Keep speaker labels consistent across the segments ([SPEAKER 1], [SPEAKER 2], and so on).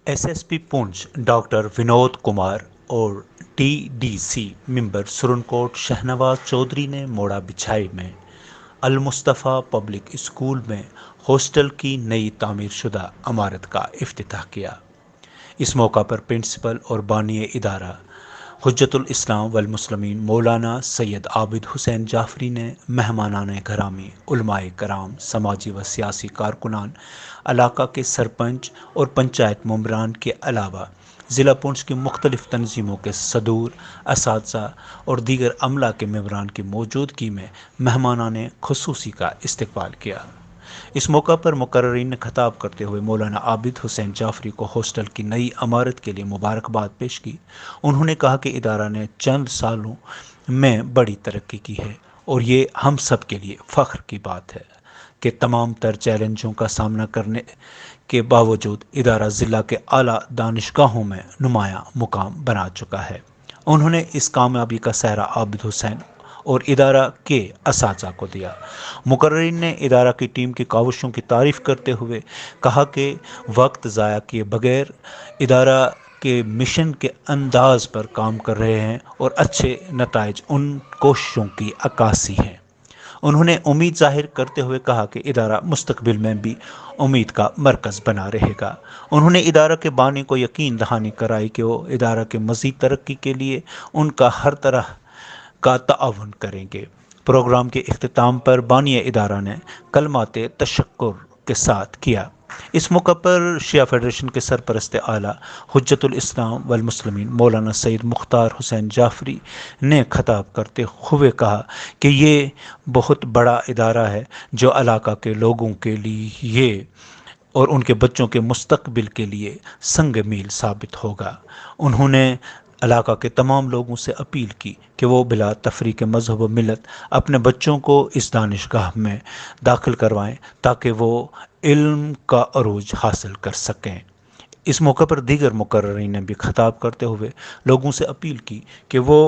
[SPEAKER 1] SSP Poonch doctor Vinod Kumar और TDC member Surankote Shahnawaz Chaudhary ने मोड़ा बिछाई में अल मुस्तफ़ा पब्लिक स्कूल में हॉस्टल की नई तामीर शुदा इमारत का इफ्तिताह किया। इस मौका पर प्रिंसिपल और बानी इदारा हुज्जतुल इस्लाम वल मुस्लिमीन मौलाना सैयद आबिद हुसैन जाफरी ने मेहमानान घरामी उलमाए कराम समाजी व सियासी कारकुनान इलाका के सरपंच और पंचायत मम्बरान के अलावा ज़िला पुंछ की मुख्तलिफ तनजीमों के सदूर असातिज़ा और दीगर अमला के मेम्बरान की मौजूदगी में मेहमानान खुसूसी का इस्तकबाल किया। इस मौका पर मुकर्रिरीन ने खिताब करते हुए मौलाना आबिद हुसैन जाफरी को हॉस्टल की नई इमारत के लिए मुबारकबाद पेश की। उन्होंने कहा कि इदारा ने चंद सालों में बड़ी तरक्की की है और ये हम सब के लिए फ़ख्र की बात है कि तमाम तर चैलेंजों का सामना करने के बावजूद इदारा ज़िला के आला दानिशगाहों में नुमाया मुकाम बना चुका है। उन्होंने इस कामयाबी का सहरा आबिद हुसैन और इदारा के असातिज़ा को दिया। मुकर्रिरीन ने इदारा की टीम की काविशों की तारीफ़ करते हुए कहा कि वक्त ज़ाया किए बगैर इदारा के मिशन के अंदाज पर काम कर रहे हैं और अच्छे नताइज उन कोशिशों की अक्कासी हैं। उन्होंने उम्मीद जाहिर करते हुए कहा कि इदारा मुस्तकबिल में भी उम्मीद का मरकज़ बना रहेगा। उन्होंने इदारा के बानी को यकीन दहानी कराई कि वो इदारा के मज़ीद तरक्की के लिए उनका हर तरह का ताअवुन करेंगे। प्रोग्राम के इख्तिताम पर बानिया इदारा ने कलमाते तशक्कुर के साथ किया। इस मौका पर शिया फेडरेशन के सरपरस्त आला हुज्जतुल इस्लाम वल मुस्लिमीन मौलाना सैयद मुख्तार हुसैन जाफरी ने खताब करते हुए कहा कि ये बहुत बड़ा इदारा है जो इलाका के लोगों के लिए और उनके बच्चों के मुस्तकबिल के लिए संग मील साबित होगा। उन्होंने इलाका के तमाम लोगों से अपील की कि वो बिला तफरीक मजहब व मिलत अपने बच्चों को इस दानिशगाह में दाखिल करवाएं ताकि वो इल्म का अरूज हासिल कर सकें। इस मौके पर दीगर मुकर्रिरीन ने भी खिताब करते हुए लोगों से अपील की कि वो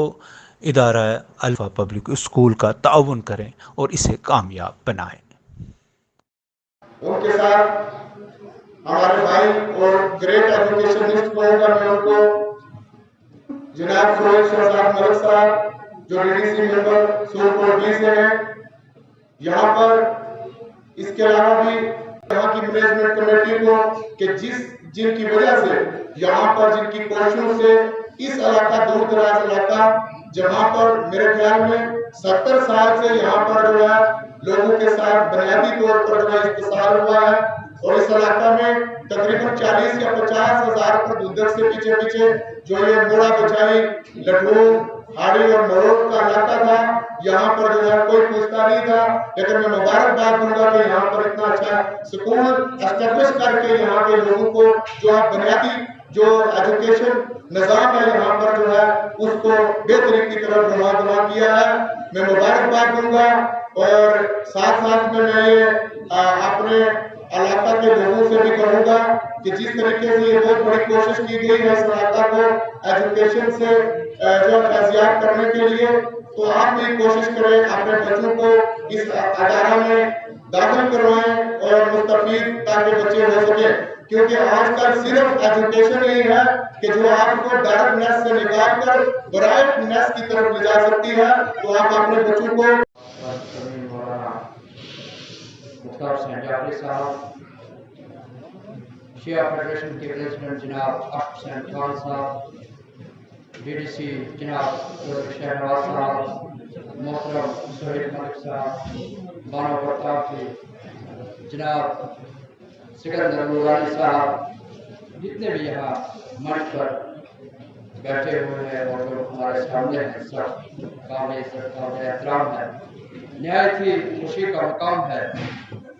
[SPEAKER 1] इदारा अल्फा पब्लिक स्कूल का ताउन करें और इसे कामयाब बनाएं।
[SPEAKER 2] उनके साथ हमारे भाई और ग्रेट एजुकेशनिस्ट कहूँगा मैं उनको, जनाब फिरोज शहजाद मलिक साहब जो डीडीसी मेंबर सुरनकोट बी से हैं। यहाँ पर इसके अलावा भी यहाँ की मैनेजमेंट कमेटी को कि जिनकी वजह से यहाँ पर जिनकी कोशिशों से इस इलाका दूर दराज इलाका जहाँ पर मेरे ख्याल में 70 साल से यहाँ पर जो है लोगों के साथ बुनियादी तौर पर जो इस्तेसाल हुआ है और इस इलाका में तकरीबन 40 या 50 हजार पर गुजर से पीछे जो ये मोड़ा बिछाई लटूर हाड़ी और मरोड़ का इलाका था, यहाँ पर जो है कोई पूछता नहीं था। लेकिन मैं मुबारकबाद दूंगा कि यहाँ पर इतना अच्छा स्कूल एस्टेब्लिश करके यहाँ के लोगों को जो है बुनियादी जो एजुकेशन निजाम है यहाँ पर जो है उसको बेहतरीन की तरफ रवाना किया है। मैं मुबारकबाद दूंगा और साथ साथ में मैं ये अपने इलाका के लोगों से भी कहूँगा कि जिस तरीके से ये बहुत बड़ी कोशिश की गई है इस इलाका को एजुकेशन से जो फैजियात करने के लिए, तो आप भी कोशिश करें अपने बच्चों को इस अदारा में दाखिल करवाएं और मुस्तफीद ताकि बच्चे हो सके। क्योंकि आजकल सिर्फ एजुकेशन ही है कि जो आपको डार्कनेस से निकाल कर ब्राइटनेस की तरफ ले जा सकती है। तो आप अपने बच्चों को
[SPEAKER 3] मुख्तार हुसैन जाफरी साहब, शिया फेडरेशन के प्रेसिडेंट जनाब अशरफ हुसैन खान साहब, डीडीसी जनाब शहनवाज साहब, मोहतरम सोहेल मलिक साहब, बानो प्रताप जी, जनाब सिकंदर नूरानी साहब, जितने भी यहाँ मंच पर बैठे हुए हैं और जो हमारे सामने हैं, सब काबिल एहतराम है। नहायत ही खुशी का मकाम है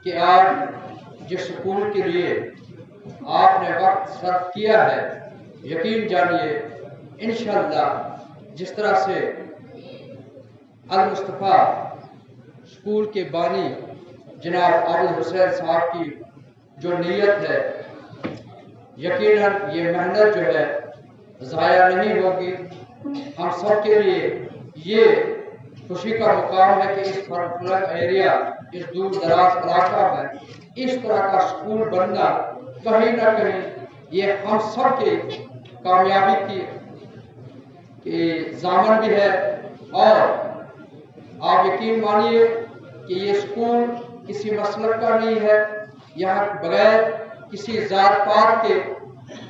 [SPEAKER 3] कि आज जिस स्कूल के लिए आपने वक्त सर्फ किया है, यकीन जानिए इंशाअल्लाह जिस तरह से अल मुस्तफ़ा स्कूल के बानी जनाब आबिद हुसैन साहब की जो नीयत है, यकीनन ये मेहनत जो है ज़ाया नहीं होगी। हम सब के लिए ये खुशी का मुकाम है कि इस फर्क एरिया, इस दूर दराज इलाका में इस तरह का स्कूल बनना कहीं ना कहीं ये हम सब की कामयाबी की ज़ामन भी है। और आप यकीन मानिए कि ये स्कूल किसी मसलक का नहीं है। यहाँ बगैर किसी जात पात के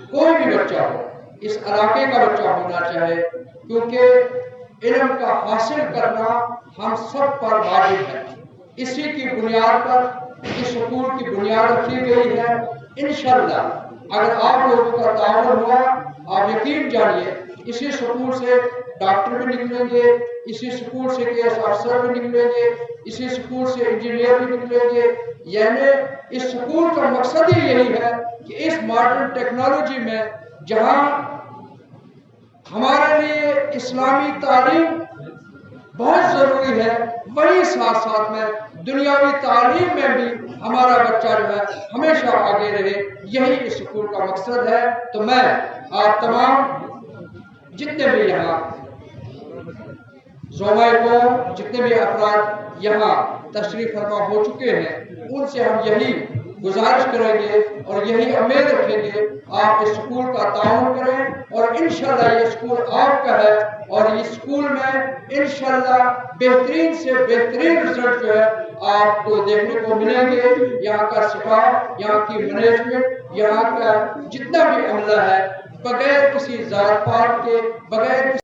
[SPEAKER 3] कोई भी बच्चा हो, इस इलाके का बच्चा होना चाहे, क्योंकि इल्म का हासिल करना हम सब पर वाजिब है। इसी की बुनियाद पर इस स्कूल की बुनियाद रखी गई है। इंशाअल्लाह अगर आप लोगों का ताउन हुआ, आप यकीन जानिए इसी स्कूल से डॉक्टर भी निकलेंगे, इसी स्कूल से केएस अफसर भी निकलेंगे, इसी स्कूल से इंजीनियर भी निकलेंगे। यानी इस स्कूल का मकसद ही यही है कि इस मॉडर्न टेक्नोलॉजी में जहां हमारे लिए इस्लामी तालीम बहुत जरूरी है, वही साथ साथ में दुनियावी तालीम में भी हमारा बच्चा जो है हमेशा आगे रहे। यही इस स्कूल का मकसद है। तो मैं आप तमाम जितने भी यहाँ ज़ोमाई को जितने भी अफराद यहाँ तशरीफ फरमा हो चुके हैं, उनसे हम यही गुजारिश करेंगे और यही उम्मीद रखेंगे आप इस स्कूल का ताउन करें और इंशाल्लाह ये स्कूल आपका है और इस स्कूल में इंशाल्लाह बेहतरीन से बेहतरीन रिजल्ट जो है आपको देखने को मिलेंगे। यहाँ का स्टाफ, यहाँ की मैनेजमेंट, यहाँ का जितना भी अमला है, बगैर किसी जात पात के, बगैर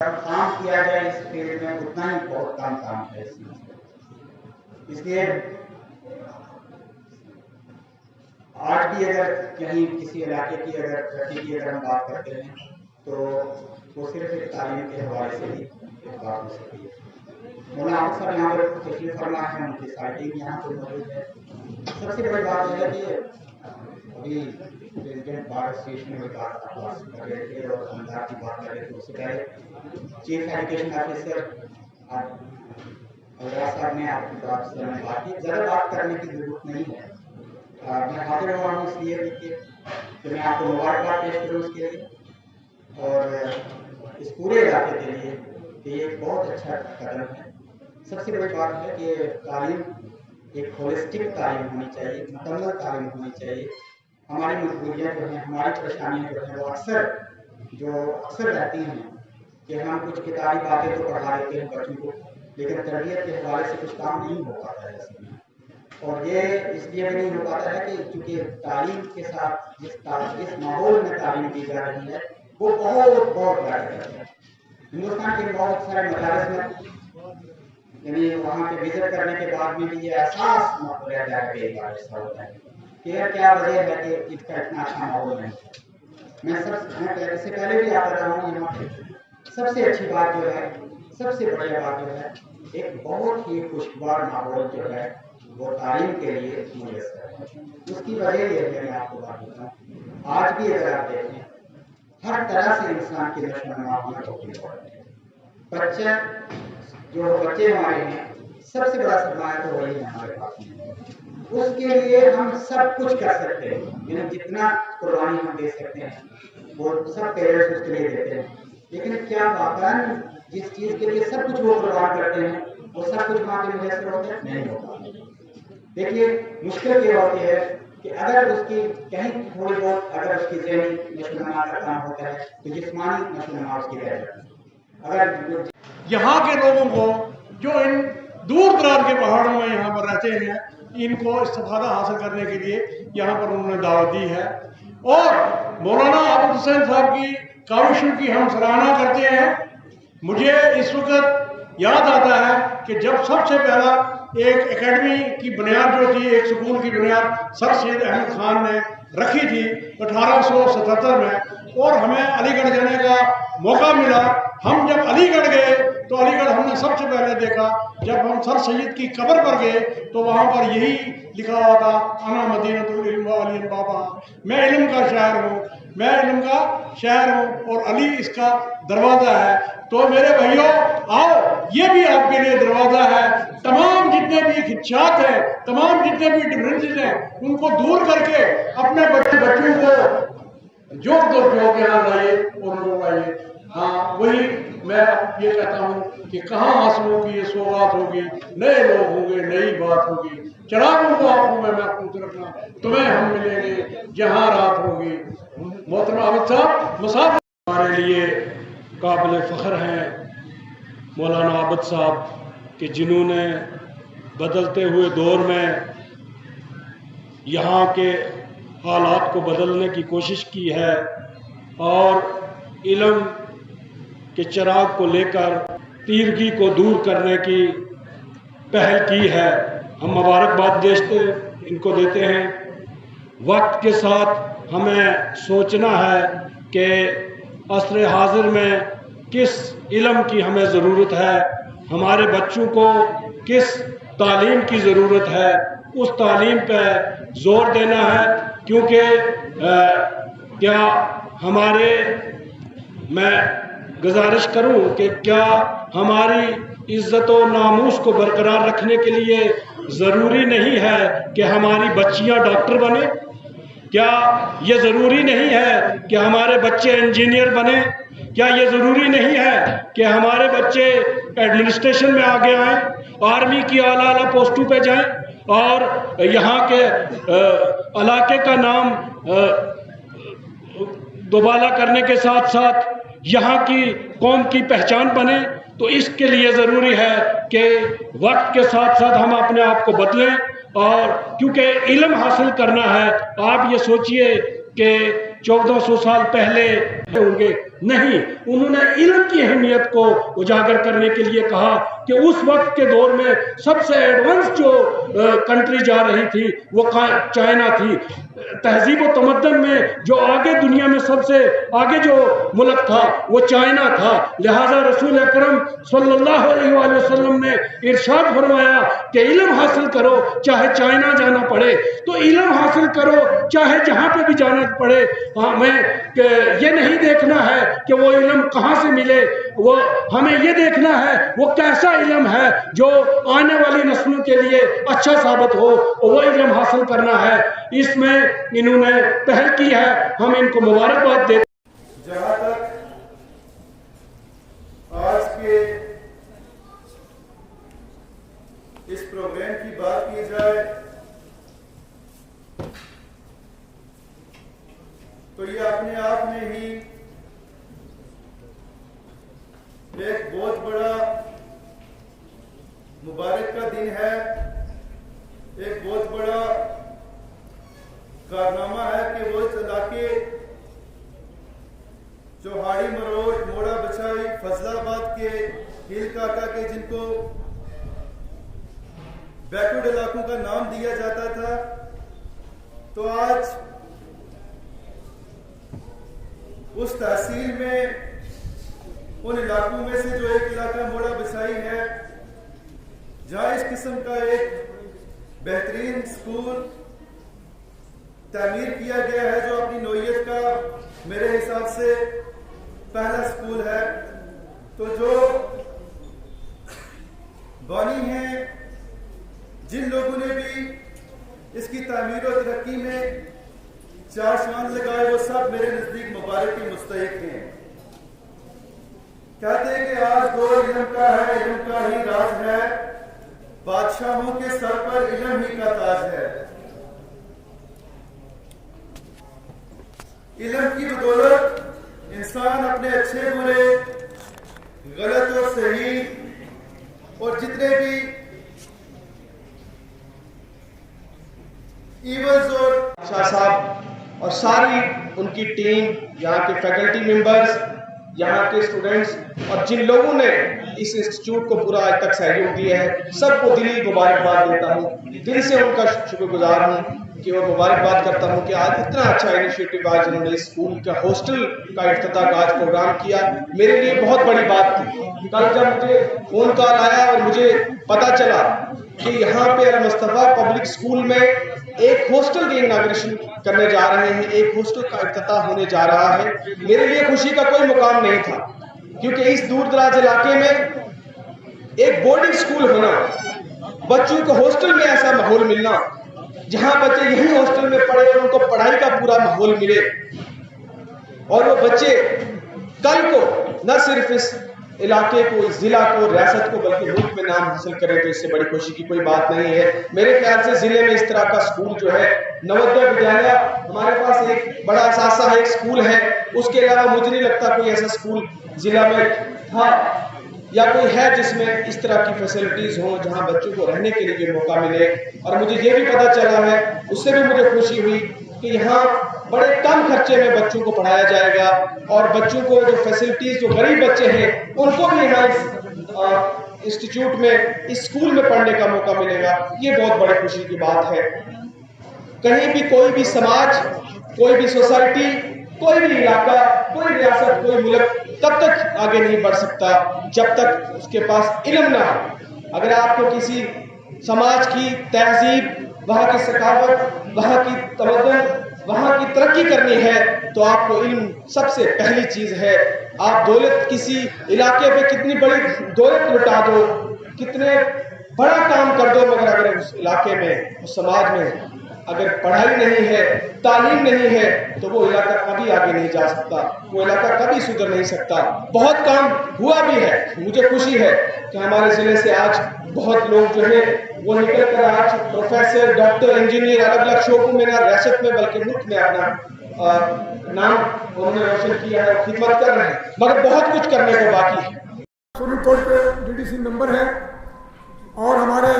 [SPEAKER 4] काम किया जाए इस फील्ड में उतना ही बहुत कम काम है इसमें। इसलिए आज भी अगर कहीं किसी इलाके की अगर तरक्की की अगर हम बात करते हैं तो वो सिर्फ एक तालीम के हवाले से ही एक बात हो सकती है। मौलाना आफत साहब यहाँ पर तशरीफ फरमा है, उनकी सारी टीम यहाँ पर मौजूद है। सबसे बड़ी बात यह है कि अभी प्रेसिडेंट बार एसोसिएशन में बात कर रहे थे और अंदाज की बात कर रहे थे, उससे पहले चीफ एजुकेशन ऑफिसर अवराज साहब ने आपकी बात से बात की। ज़्यादा बात करने की जरूरत नहीं है। मैं हाजिर हुआ हूँ इसलिए कि मैं आपको मुबारकबाद पेश करूँ उसके लिए और इस पूरे इलाके के लिए कि ये बहुत अच्छा कदम है। सबसे बड़ी बात है कि तालीम एक होलिस्टिक तालीम होनी चाहिए, मुकम्मल तालीम होनी चाहिए। हमारी मजबूरियाँ जो हैं, हमारी परेशानियाँ जो हैं, वो अक्सर रहती हैं कि हम कुछ किताबी बातें तो पढ़ा देते हैं बच्चों को, लेकिन तरबियत के हवाले से कुछ काम नहीं हो पाता है इसमें। और ये इसलिए भी नहीं हो पाता है कि चूँकि तालीम के साथ जिस माहौल में तालीम दी जा रही है वो बहुत बड़ा है। हिंदुस्तान के बहुत सारे मदारस में यानी वहाँ पे विजिट करने के बाद में भी ये एहसास रह जाएगा होता है कि क्या वजह है कि इसका इतना अच्छा माहौल नहीं है। मैं इससे पहले भी आता रहा हूँ यहाँ पे। सबसे अच्छी बात जो है, सबसे बढ़िया बात जो है, एक बहुत ही खुशगवार माहौल जो है वो तालीम के लिए मुयस्सर है। उसकी वजह यह है, मैं आपको बात बताऊँ, आज भी अगर आप देखें हर तरह से इंसान की नशोनुमा होना बहुत इम्पोर्टेंट है। बच्चे हमारे हैं, सबसे बड़ा सरमाया तो वही है हमारे पास में। उसके लिए हम सब कुछ कर सकते हैं, यानी जितना कुर्बानी हम दे सकते हैं वो सब पेरेंट्स उसके लिए देते हैं। लेकिन क्या वाकई जिस चीज़ के लिए सब कुछ वो कुर्बान करते हैं वो सब कुछ माँ के मुयस्सर होता है? नहीं होता। देखिए मुश्किल ये होती है कि अगर उसकी कहीं थोड़ी बहुत अगर उसकी ज़हनी नशोनुमा का काम होता है तो जिस्मानी नशोनुमा उसकी रह जाती है। अगर
[SPEAKER 5] यहाँ के लोगों को जो इन दूर दराज के पहाड़ों में यहाँ पर रहते हैं, इनको इस्तिफादा हासिल करने के लिए यहाँ पर उन्होंने दावत दी है। और मौलाना आबद हुसैन साहब की काविशों की हम सराहना करते हैं। मुझे इस वक्त याद आता है कि जब सबसे पहला एक एकेडमी की बुनियाद जो थी, एक स्कूल की बुनियाद सर सैयद अहमद खान ने रखी थी 1877 में, और हमें अलीगढ़ जाने का मौका मिला। हम जब अलीगढ़ गए तो अलीगढ़ हमने सबसे पहले देखा, जब हम सर सैयद की कब्र पर गए तो वहाँ पर यही लिखा हुआ था, अना मदीनतुल इल्म व अली बाबा, मैं इल्म का शायर हूँ मैं इल्म का शहर हूँ और अली इसका दरवाज़ा है। तो मेरे भाइयों आओ, ये भी आपके लिए दरवाज़ा है। तमाम जितने भी खिदशात हैं, तमाम जितने भी डिफरेंसेस हैं, उनको दूर करके अपने बच्चों को जोड़ के यहाँ लाइए और उनको लाइए। हाँ, वही मैं ये कहता हूँ कि कहाँ आंसुओं की ये सौगात होगी, नए लोग होंगे, नई बात होगी। चरागों को आंखों में महफूज रखना, तुम्हें हम मिलेंगे जहाँ रात होगी। मोहतरम आबिद साहब मुसाफिर हमारे लिए काबिल फ़ख्र हैं मौलाना आबिद साहब कि जिन्होंने बदलते हुए दौर में यहाँ के हालात को बदलने की कोशिश की है और इल्म के चिराग को लेकर तीरगी को दूर करने की पहल की है। हम मुबारकबाद इनको देते हैं। वक्त के साथ हमें सोचना है कि असर हाजिर में किस इल्म की हमें ज़रूरत है, हमारे बच्चों को किस तालीम की ज़रूरत है, उस तालीम पर ज़ोर देना है। क्योंकि क्या मैं गुजारिश करूं कि क्या हमारी इज़्ज़त व नामूस को बरकरार रखने के लिए ज़रूरी नहीं है कि हमारी बच्चियां डॉक्टर बने? क्या ये ज़रूरी नहीं है कि हमारे बच्चे इंजीनियर बने? क्या ये ज़रूरी नहीं है कि हमारे बच्चे एडमिनिस्ट्रेशन में आगे आएँ, आर्मी की आला पोस्टों पे जाएं और यहाँ के इलाके का नाम दोबाला करने के साथ साथ यहाँ की कौम की पहचान बने? तो इसके लिए ज़रूरी है कि वक्त के साथ साथ हम अपने आप को बदलें। और क्योंकि इल्म हासिल करना है, आप ये सोचिए कि 1400 साल पहले होंगे नहीं, उन्होंने इल्म की अहमियत को उजागर करने के लिए कहा कि उस वक्त के दौर में सबसे एडवांस जो कंट्री जा रही थी वो चाइना थी। तहजीब व तमद्दन में जो आगे दुनिया में सबसे आगे जो मुल्क था वो चाइना था। लिहाजा रसूल अकरम सल्लल्लाहु अलैहि वसल्लम ने इरशाद फरमाया कि इल्म हासिल करो चाहे चाइना जाना पड़े। तो इल्म हासिल करो चाहे जहाँ पे भी जाना पड़े। हमें ये नहीं देखना है कि वो इल्म कहाँ से मिले, वो हमें ये देखना है वो कैसा इल्म है जो आने वाली नस्लों के लिए अच्छा साबित हो, वो इल्म हासिल करना है। इसमें इन्होंने पहल की है, हम इनको मुबारकबाद देते हैं।
[SPEAKER 2] जहाँ तक आज के इस प्रोग्राम की बात की जाए तो ये अपने आप में ही एक बहुत बड़ा मुबारक का दिन है, एक बहुत बड़ा कारनामा है कि वो इस इलाके जो हाड़ी मरोड़, मोड़ा बछाई, फजलाबाद के हिल काका के जिनको बैकवर्ड इलाकों का नाम दिया जाता था, तो आज उस तहसील में उन इलाकों में से जो एक इलाका मोड़ा बछाई है जहां इस किस्म का एक बेहतरीन स्कूल तामीर किया गया है जो अपनी नौइयत का मेरे हिसाब से पहला स्कूल है। तो जो बानी हैं, जिन लोगों ने भी इसकी तामीर और तरक्की में चार चांद लगाए, वो सब मेरे नजदीक मुबारक के मुस्तहिक हैं। कहते हैं कि आज दौर इल्म का है, इल्म का ही राज है, बादशाहों के सर पर इल्म ही का ताज है। इल्म की बदौलत इंसान अपने अच्छे बुरे, गलत और सही और जितने भी इवल्स और
[SPEAKER 4] शाह साहब और सारी उनकी टीम, यहाँ के फैकल्टी मेंबर्स, यहाँ के स्टूडेंट्स और जिन लोगों ने इस इंस्टीट्यूट को पूरा आज तक सहयोग दिया है, सबको दिली मुबारकबाद देता हूँ, दिल से उनका शुक्रगुजार हूँ।
[SPEAKER 2] की ओर मुबारकबाद करता हूँ कि आज इतना अच्छा इनिशिएटिव आज जिन्होंने इस स्कूल का हॉस्टल का इफ्तिताह का आज प्रोग्राम किया, मेरे लिए बहुत बड़ी बात थी। कल जब मुझे फोन कॉल आया और मुझे पता चला कि यहाँ पे अल मुस्तफा पब्लिक स्कूल में एक हॉस्टल की इनॉग्रेशन करने जा रहे हैं, एक हॉस्टल का इफ्तिताह होने जा रहा है, मेरे लिए खुशी का कोई मुकाम नहीं था, क्योंकि इस दूर दराज इलाके में एक बोर्डिंग स्कूल होना, बच्चों को हॉस्टल में ऐसा माहौल मिलना जहां बच्चे यही हॉस्टल में पढ़े और उनको पढ़ाई का पूरा माहौल मिले और वो बच्चे कल को न सिर्फ इस इलाके को, इस जिला को, रियासत को, बल्कि मुल्क में नाम हासिल करें, तो इससे बड़ी खुशी की कोई बात नहीं है। मेरे ख्याल से जिले में इस तरह का स्कूल जो है, नवोदय विद्यालय हमारे पास एक बड़ा असासा है, एक स्कूल है, उसके अलावा मुझे नहीं लगता कोई ऐसा स्कूल जिला में था या कोई है जिसमें इस तरह की फैसिलिटीज हो जहां बच्चों को रहने के लिए मौका मिले। और मुझे ये भी पता चला है, उससे भी मुझे खुशी हुई कि यहाँ बड़े कम खर्चे में बच्चों को पढ़ाया जाएगा और बच्चों को जो फैसिलिटीज, जो गरीब बच्चे हैं उनको भी यहाँ इस इंस्टीट्यूट में, इस स्कूल में पढ़ने का मौका मिलेगा। ये बहुत बड़ी खुशी की बात है। कहीं भी कोई भी समाज, कोई भी सोसाइटी, कोई भी इलाका, कोई रियासत, कोई मुल्क तब तक आगे नहीं बढ़ सकता जब तक उसके पास इल्म ना हो। अगर आपको किसी समाज की तहजीब, वहाँ की सकावत, वहाँ की तमद्दुन, वहाँ की तरक्की करनी है तो आपको इल्म सबसे पहली चीज है। आप दौलत, किसी इलाके पे कितनी बड़ी दौलत लुटा दो, कितने बड़ा काम कर दो, मगर अगर उस इलाके में, उस समाज में अगर पढ़ाई नहीं है, तालीम नहीं है, तो वो इलाका कभी आगे नहीं जा सकता, वो इलाका कभी सुधर नहीं सकता। बहुत काम हुआ भी है, मुझे खुशी है कि हमारे जिले से आज बहुत लोग जो है वो निकल कर आज प्रोफेसर, डॉक्टर, इंजीनियर, अलग अलग शोबों में, ना रियासत में बल्कि मुल्क में अपना नाम उन्होंने रोशन किया है, खिदमत कर रहे हैं, मगर बहुत कुछ करने को बाकी है।
[SPEAKER 6] सुप्रीम कोर्ट पे DDC मेंबर है और हमारे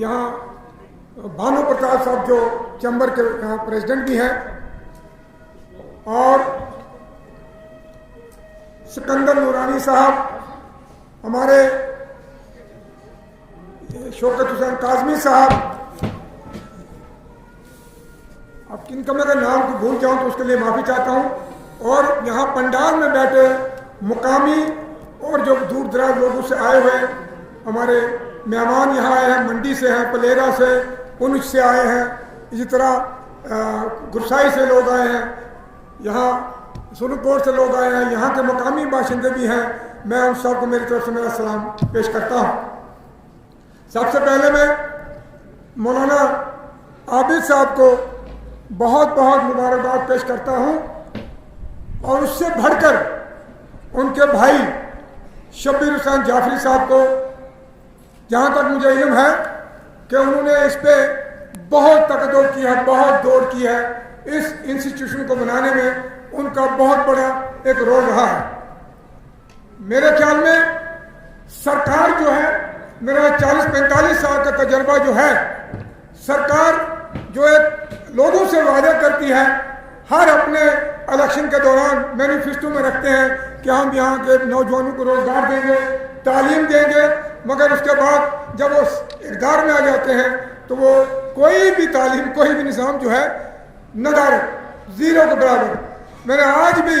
[SPEAKER 6] यहाँ भानु प्रताप साहब जो चैम्बर के यहाँ प्रेसिडेंट भी हैं और सिकंदर नूरानी साहब, हमारे शौकत हुसैन काजमी साहब, अब किनका मैं अगर नाम को भूल जाऊं तो उसके लिए माफ़ी चाहता हूं। और यहाँ पंडाल में बैठे मुकामी और जो दूर दराज लोगों से आए हुए हमारे मेहमान यहाँ आए हैं, मंडी से हैं, पलेरा से, पुंछ से आए हैं, इसी तरह गुरसाई से लोग आए हैं, यहाँ सुरनकोट से लोग आए हैं, यहाँ के मकामी बाशिंदे भी हैं। मैं उन सबको मेरी तरफ से मेरा सलाम पेश करता हूँ। सबसे पहले मैं मौलाना आबिद साहब को बहुत बहुत मुबारकबाद पेश करता हूँ और उससे बढ़कर उनके भाई शब्बीर हुसैन जाफरी साहब को, जहाँ तक मुझे इल्म है कि उन्होंने इस पे बहुत तकदोर की है, बहुत दौड़ की है, इस इंस्टीट्यूशन को बनाने में उनका बहुत बड़ा एक रोल रहा है। मेरे ख्याल में सरकार जो है, मेरा 40-45 साल का तजर्बा जो है, सरकार जो एक लोगों से वादा करती है, हर अपने इलेक्शन के दौरान मैनिफेस्टो में रखते हैं कि हम यहाँ के नौजवानों को रोजगार देंगे, तालीम देंगे, मगर उसके बाद जब वो इक़्तिदार में आ जाते हैं तो वो कोई भी तालीम, कोई भी निज़ाम जो है नदारत, ज़ीरो के बराबर। मैंने आज भी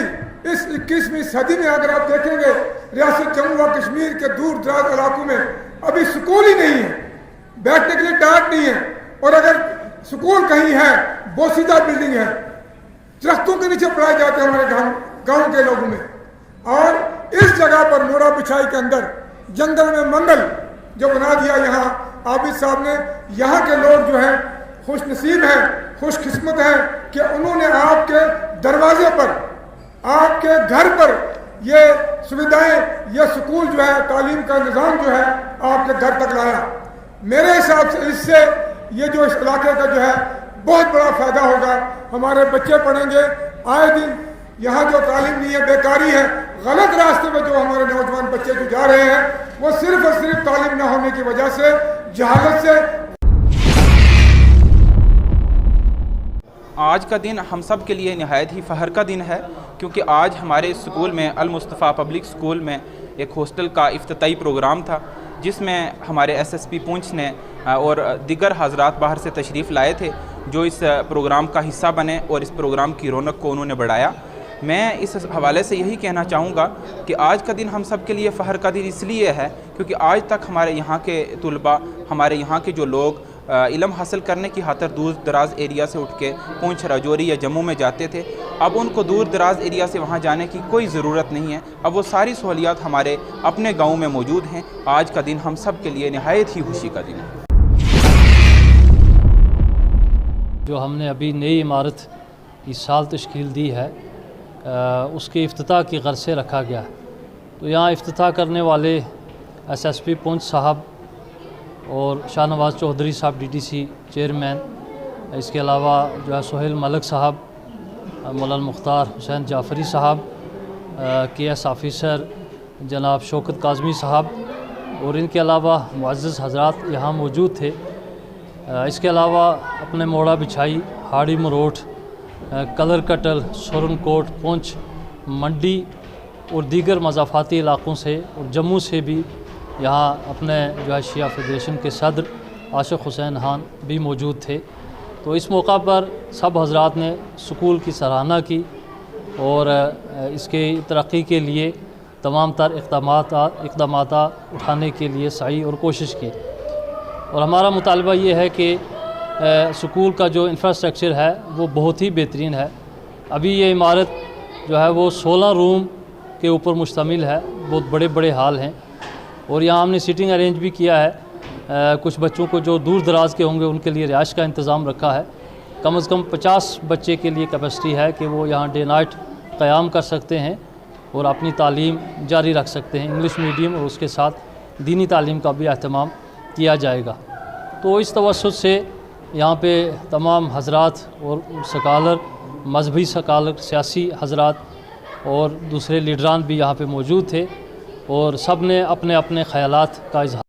[SPEAKER 6] इस 21वीं सदी में अगर आप देखेंगे, रियासत जम्मू व कश्मीर के दूर दराज इलाकों में अभी स्कूल ही नहीं है, बैठने के लिए टाट नहीं है, और अगर स्कूल कहीं है, बोसीदा बिल्डिंग है, दरख्तों के नीचे पढ़ाए जाते हैं हमारे गाँव के लोगों में। और इस जगह पर मोड़ा बिछाई के अंदर जंगल में मंगल जो बना दिया यहाँ आबिद साहब ने, यहाँ के लोग जो हैं खुश नसीब हैं, खुशकिस्मत हैं कि उन्होंने आपके दरवाजे पर, आपके घर पर ये सुविधाएं, ये स्कूल जो है, तालीम का निज़ाम जो है आपके घर तक लाया। मेरे हिसाब से इससे ये जो इस इलाके का जो है बहुत बड़ा फायदा होगा। हमारे बच्चे पढ़ेंगे, आए दिन यहाँ जो तालीम नहीं है, बेकारी है, गलत रास्ते में जो हमारे नौजवान बच्चे जो जा रहे हैं, वो सिर्फ और सिर्फ तालीम न होने की वजह से, जहालत से।
[SPEAKER 7] आज का दिन हम सब के लिए नहायत ही फ़ख्र का दिन है, क्योंकि आज हमारे स्कूल में, अल मुस्तफ़ा पब्लिक स्कूल में एक हॉस्टल का इफ्तिताई प्रोग्राम था, जिसमें हमारे SSP पुंछ ने और दिगर हजरात बाहर से तशरीफ़ लाए थे जो इस प्रोग्राम का हिस्सा बने और इस प्रोग्राम की रौनक को उन्होंने बढ़ाया। मैं इस हवाले से यही कहना चाहूँगा कि आज का दिन हम सब के लिए फ़ख्र का दिन इसलिए है क्योंकि आज तक हमारे यहाँ के तुलबा, हमारे यहाँ के जो लोग इल्म हासिल करने की खातिर दूर दराज एरिया से उठ के पूंछ, राजौरी या जम्मू में जाते थे, अब उनको दूर दराज एरिया से वहाँ जाने की कोई ज़रूरत नहीं है। अब वो सारी सहूलियात हमारे अपने गाँव में मौजूद हैं। आज का दिन हम सब के लिए नहायत ही खुशी का दिन है।
[SPEAKER 8] जो हमने अभी नई इमारत इस साल तश्कील दी है, उसके इफ्तिताह की गर्ज से रखा गया। तो यहाँ इफ्तिताह करने वाले SSP पुंछ साहब और शाहनवाज़ चौधरी साहब DDC चेयरमैन, इसके अलावा जो है सोहेल मलिक साहब, मौलाना मुख्तार हुसैन जाफरी साहब, KS ऑफिसर जनाब शौकत काज़मी साहब और इनके अलावा मुअज़्ज़ज़ हज़रात यहाँ मौजूद थे। इसके अलावा अपने मोड़ा बिछाई, हाड़ी मरोठ, कलर कटल, सुरनकोट, पुंछ, मंडी और दीगर मज़ाफ़ाती इलाक़ों से और जम्मू से भी यहाँ अपने जो है शिया फेडरेशन के सदर आशिक़ हुसैन खान भी मौजूद थे। तो इस मौका पर सब हज़रात ने स्कूल की सराहना की और इसके तरक्की के लिए तमाम तर इक़दामात उठाने के लिए सही और कोशिश की। और हमारा मुतालबा ये है कि स्कूल का जो इंफ्रास्ट्रक्चर है वो बहुत ही बेहतरीन है। अभी ये इमारत जो है वो 16 रूम के ऊपर मुश्तमिल है, बहुत बड़े बड़े हाल हैं और यहाँ हमने सीटिंग अरेंज भी किया है। कुछ बच्चों को जो दूर दराज के होंगे उनके लिए रिहाइश का इंतज़ाम रखा है। कम से कम 50 बच्चे के लिए कैपेसिटी है कि वो यहाँ डे नाइट क़याम कर सकते हैं और अपनी तालीम जारी रख सकते हैं। इंग्लिश मीडियम और उसके साथ दीनी तालीम का भी अहतमाम किया जाएगा। तो इस तवस्सुत से यहाँ पे तमाम हज़रात और स्कॉलर, मजहबी स्कॉलर, सियासी हज़रात और दूसरे लीडरान भी यहाँ पे मौजूद थे और सब ने अपने अपने ख़यालात का इज़हार